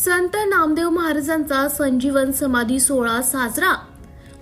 संत नामदेव महाराजांचा संजीवन समाधी सोहळा साजरा।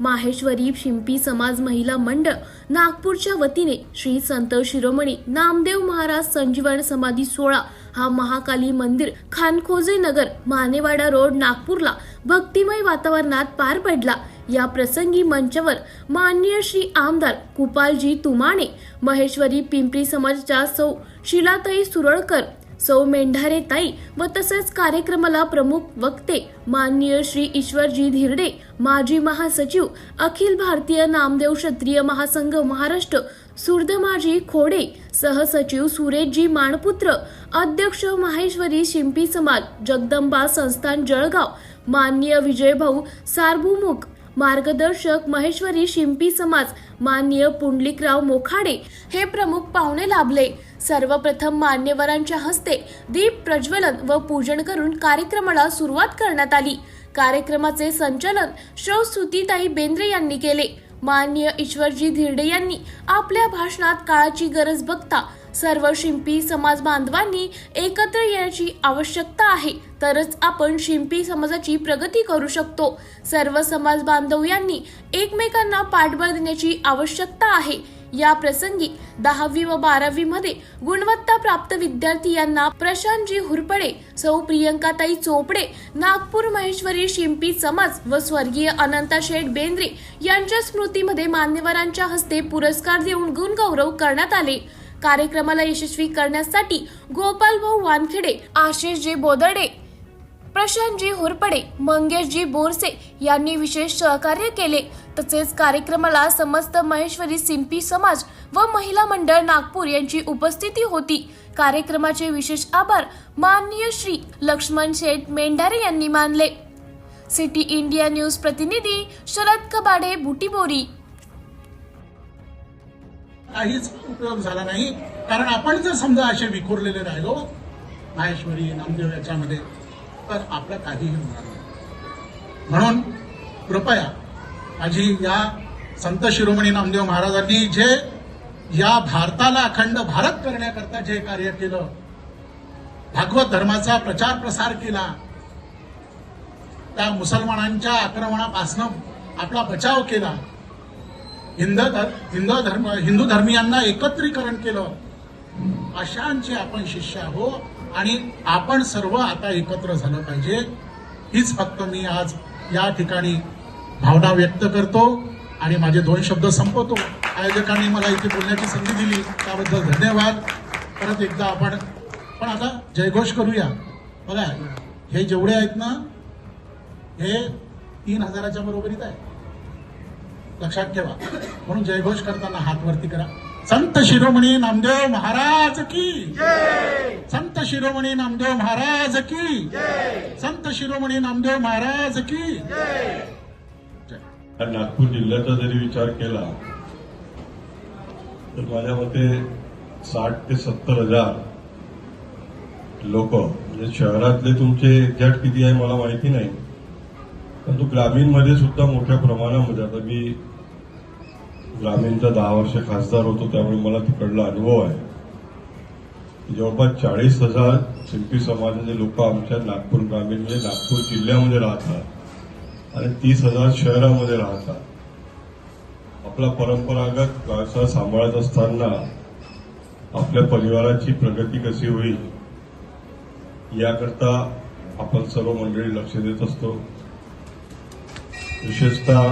माहेश्वरी शिंपी समाज महिला मंडळ नागपूरच्या वतीने श्री संत शिरोमणी नामदेव महाराज संजीवन समाधी सोहळा हा महाकाली मंदिर खानखोजे नगर मानेवाडा रोड नागपूरला भक्तिमय वातावरणात पार पडला। या प्रसंगी मंचावर माननीय श्री आमदार कुपालजी तुमाणे, महेश्वरी पिंपरी समाजाच्या सौ शिलाताई सुरळकर, सौ मेंढारे ताई व तसेच कार्यक्रमाला प्रमुख वक्ते माननीय श्री ईश्वरजी धिरडे, माजी महासचिव अखिल भारतीय नामदेव क्षत्रिय महासंघ महाराष्ट्र सुर्धमाजी खोडे, सहसचिव सुरेशजी माणपुत्र, अध्यक्ष माहेश्वरी शिंपी समाज जगदंबा संस्थान जळगाव माननीय विजयभाऊ सार्वभौमुख, मार्गदर्शक महेश्वरी शिंपी समाज माननीय पुंडलिकराव मोखाडे हे प्रमुख पाहुणे लाभले। सर्वप्रथम मान्यवरांच्या हस्ते दीप प्रज्वलन व पूजन करून कार्यक्रमाला सुरुवात करण्यात आली। कार्यक्रमाचे संचालन श्री सुतीताई बेंद्रे यांनी केले। माननीय ईश्वरजी धिरडे यांनी आपल्या भाषणात काळाची गरज बघता सर्व शिंपी समाज बांधवांनी एकत्र येण्याची आवश्यकता आहे, तरच आपण शिंपी समाजाची प्रगती करू शकतो। सर्व समाज बांधव यांनी एकमेकांना पाठबळ देण्याची आवश्यकता आहे। या प्रसंगी 10वी व 12वी मध्ये गुणवत्ता प्राप्त विद्यार्थी यांना प्रशांतजी हुरपडे, सौ प्रियंकाताई चोपडे, नागपूर महेश्वरी शिंपी समाज व स्वर्गीय अनंता शेठ बेंद्रे यांच्या स्मृतीमध्ये मान्यवरांच्या हस्ते पुरस्कार देऊन गुणगौरव करण्यात आले। कार्यक्रमाला यशस्वी करण्यासाठी गोपालभाऊ वानखेडे, आशिषजी बोदडे, प्रशांतजी हुरपडे, मंगेशजी बोरसे यांनी विशेष सहकार्य केले। तसेच कार्यक्रमाला समस्त महेश्वरी शिंपी समाज व महिला मंडळ नागपूर यांची उपस्थिती होती। कार्यक्रमाचे विशेष आभार माननीय श्री लक्ष्मण शेठ मेंढारे यांनी मानले। सिटी इंडिया न्यूज प्रतिनिधी शरद कबाडे, बुटीबोरी। काहीच उपयोग झाला नाही, कारण आपण जर समजा असे विखुरलेले राहिलो माहेश्वरी नामदेव याच्यामध्ये तर आपलं काहीही होणार नाही। म्हणून कृपया माझी या संत शिरोमणी नामदेव महाराजांनी जे या भारताला अखंड भारत करण्याकरता जे कार्य केलं, भागवत धर्माचा प्रचार प्रसार केला, त्या मुसलमानांच्या आक्रमणापासून आपला बचाव केला, हिंदू धर्मियांना एकत्रीकरण केलं, अशांचे आपण शिष्य आहो आणि आपण सर्व आता एकत्र झालं पाहिजे। हीच फक्त मी आज या ठिकाणी भावना व्यक्त करतो आणि माझे 2 शब्द संपवतो। आयोजकांनी मला इथे बोलण्याची संधी दिली त्याबद्दल धन्यवाद। परत एकदा आपण पण आता जयघोष करूया। बघा, हे जेवढे आहेत ना, हे 3000च्या बरोबरीत आहे, लक्षात ठेवा। म्हणून जयघोष करताना हात वरती करा। संत शिरोमणी नामदेव महाराज की जय, संत शिरोमणी नामदेव महाराज की जय, संत शिरोमणी नामदेव महाराज की जय। नागपूर जिल्ह्याचा जरी विचार केला तर माझ्या मते 60 ते 70 हजार लोक, म्हणजे शहरातले तुमचे एक्झॅक्ट किती आहे मला माहिती नाही, परंतु ग्रामीणमध्ये सुद्धा मोठ्या प्रमाणामध्ये, आता मी ग्रामीणचा 10 वर्ष खासदार होतो त्यामुळे मला तिकडला अनुभव आहे, जवळपास 40,000 शिंपी समाजाचे लोक आमच्या नागपूर ग्रामीण म्हणजे नागपूर जिल्ह्यामध्ये राहतात आणि 30,000 शहरामध्ये राहतात। आपला परंपरागत व्यवसाय सांभाळत असताना आपल्या परिवाराची प्रगती कशी होईल याकरता आपण सर्व मंडळी लक्ष देत असतो। विशेषतः